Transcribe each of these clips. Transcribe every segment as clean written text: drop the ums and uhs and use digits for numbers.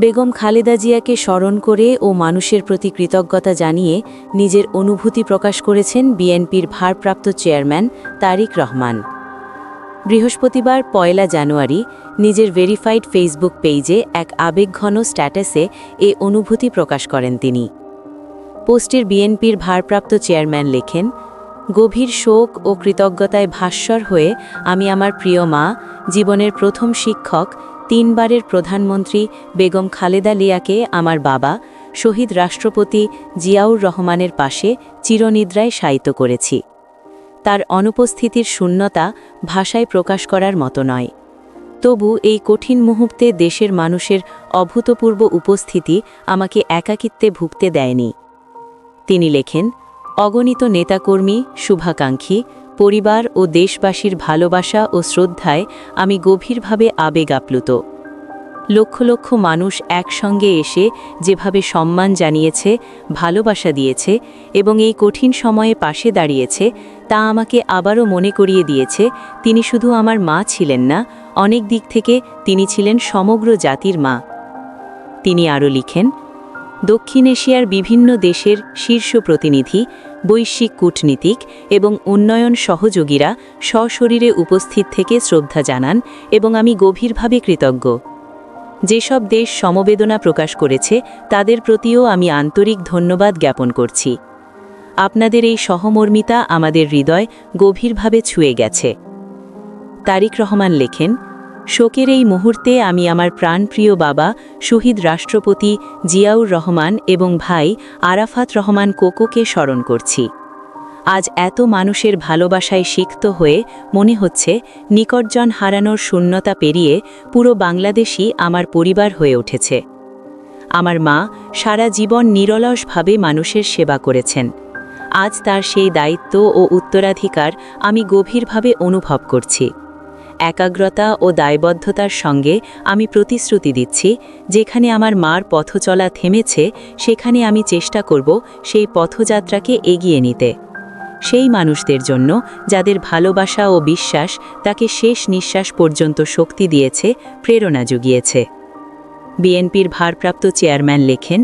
বেগম খালেদা জিয়াকে স্মরণ করে ও মানুষের প্রতি কৃতজ্ঞতা জানিয়ে নিজের অনুভূতি প্রকাশ করেছেন বিএনপির ভারপ্রাপ্ত চেয়ারম্যান তারিক রহমান। বৃহস্পতিবার ১ জানুয়ারি নিজের ভেরিফাইড ফেসবুক পেজে এক আবেগঘন স্ট্যাটাসে এ অনুভূতি প্রকাশ করেন তিনি। পোস্টের বিএনপির ভারপ্রাপ্ত চেয়ারম্যান লেখেন, গভীর শোক ও কৃতজ্ঞতায় ভাস্বর হয়ে আমি আমার প্রিয় মা, জীবনের প্রথম শিক্ষক, ৩ বারের প্রধানমন্ত্রী বেগম খালেদা লিয়াকে আমার বাবা, শহীদ রাষ্ট্রপতি জিয়াউর রহমানের পাশে চিরনিদ্রায় শায়িত করেছি। তার অনুপস্থিতির শূন্যতা ভাষায় প্রকাশ করার মতো নয়। তবু এই কঠিন মুহূর্তে দেশের মানুষের অভূতপূর্ব উপস্থিতি আমাকে একাকিত্বে ভুগতে দেয়নি। তিনি লেখেন, অগণিত নেতাকর্মী, শুভাকাঙ্ক্ষী, পরিবার ও দেশবাসীর ভালোবাসা ও শ্রদ্ধায় আমি গভীরভাবে আবেগ আপ্লুত। লক্ষ লক্ষ মানুষ একসঙ্গে এসে যেভাবে সম্মান জানিয়েছে, ভালোবাসা দিয়েছে এবং এই কঠিন সময়ে পাশে দাঁড়িয়েছে, তা আমাকে আবারও মনে করিয়ে দিয়েছে তিনি শুধু আমার মা ছিলেন না, অনেক দিক থেকে তিনি ছিলেন সমগ্র জাতির মা। তিনি আরও লিখেন, দক্ষিণ এশিয়ার বিভিন্ন দেশের শীর্ষ প্রতিনিধি, বৈশ্বিক কূটনীতিক এবং উন্নয়ন সহযোগীরা সশরীরে উপস্থিত থেকে শ্রদ্ধা জানান এবং আমি গভীরভাবে কৃতজ্ঞ। যেসব দেশ সমবেদনা প্রকাশ করেছে তাদের প্রতিও আমি আন্তরিক ধন্যবাদ জ্ঞাপন করছি। আপনাদের এই সহমর্মিতা আমাদের হৃদয় গভীরভাবে ছুঁয়ে গেছে। তারিক রহমান লেখেন, শোকের এই মুহূর্তে আমি আমার প্রাণপ্রিয় বাবা, শহীদ রাষ্ট্রপতি জিয়াউর রহমান এবং ভাই আরাফাত রহমান কোকোকে স্মরণ করছি। আজ এত মানুষের ভালোবাসায় সিক্ত হয়ে মনে হচ্ছে নিকটজন হারানোর শূন্যতা পেরিয়ে পুরো বাংলাদেশই আমার পরিবার হয়ে উঠেছে। আমার মা সারা জীবন নিরলসভাবে মানুষের সেবা করেছেন। আজ তার সেই দায়িত্ব ও উত্তরাধিকার আমি গভীরভাবে অনুভব করছি। একাগ্রতা ও দায়বদ্ধতার সঙ্গে আমি প্রতিশ্রুতি দিচ্ছি, যেখানে আমার মার পথচলা থেমেছে সেখানে আমি চেষ্টা করব সেই পথযাত্রাকে এগিয়ে নিতে। সেই মানুষদের জন্য যাদের ভালোবাসা ও বিশ্বাস তাকে শেষ নিঃশ্বাস পর্যন্ত শক্তি দিয়েছে, প্রেরণা জুগিয়েছে। বিএনপির ভারপ্রাপ্ত চেয়ারম্যান লেখেন,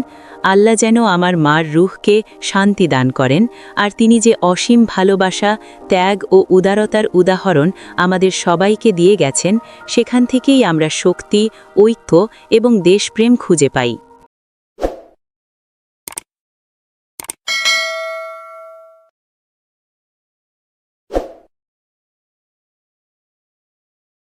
আল্লাহ যেন আমার মার রুহকে শান্তি দান করেন, আর তিনি যে অসীম ভালোবাসা, ত্যাগ ও উদারতার উদাহরণ আমাদের সবাইকে দিয়ে গেছেন, সেখান থেকেই আমরা শক্তি, ঐক্য এবং দেশপ্রেম খুঁজে পাই।